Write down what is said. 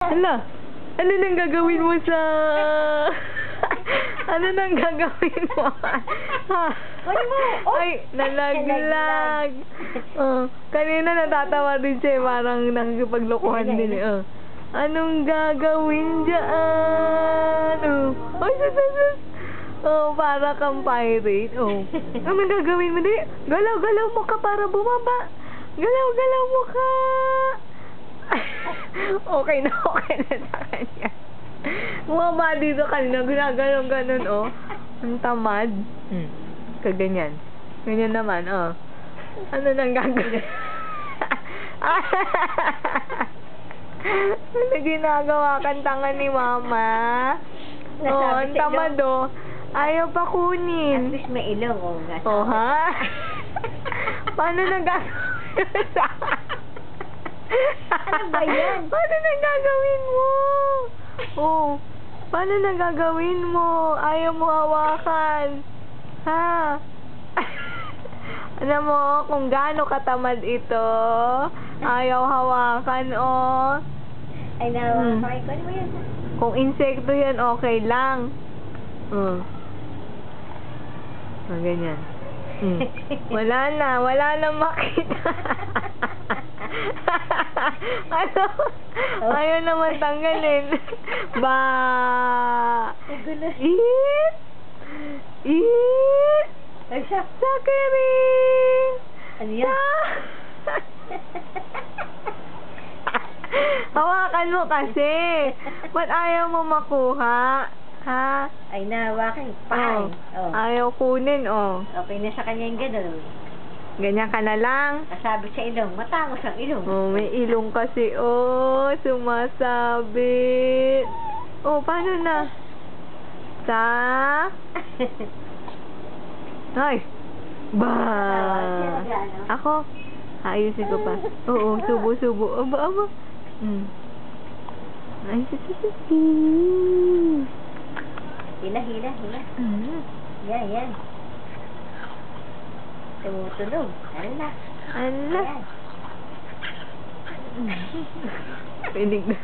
Hala, ano nang gagawin mo sa... ano nang gagawin mo? Ha? Ay, nalaglag. Kanina natatawa din siya, parang nakikipaglokohan din eh. Anong gagawin dyan? Ay, sus. Para kang pirate. Anong gagawin mo din? Galaw-galaw mo ka para bumaba. Galaw-galaw mo ka. Okay na sa kanya. Bumaba dito kanina, ginaganon-ganon, Ang tamad. Kaganyan. Ganyan naman, Ano nang gagawin? Ano ginagawa kang tanga ni Mama? Ang tamad, Ayaw pa kunin. At least may ilong, ha? Paano nang gagawin sa... Ano ba yan? Paano nang gagawin mo? Paano nang gagawin mo? Ayaw mo hawakan. Ha? Alam mo kung gaano katamad ito. Ayaw hawakan, Ay, nahawakan ko. Ano mo yan? Kung insekto yan, okay lang. Ganyan. Wala na makita. Ayaw naman tanggalin. Eat! Sakirin! Ano yan? Hawakan mo kasi. Ba't ayaw mo makuha? Ha? Ay, nahawakan. Fine. Ayaw kunin, Okay na sa kanya yung gano'n. Ganyan ka na lang. Kasabi sa ilong. Matangos ang ilong. May ilong kasi, sumasabit. Paano na? Ay! Ako? Ayusin ko pa. Subo. Aba. Ay, Hila. Yan. Tumutunog. Ala. Pinig na.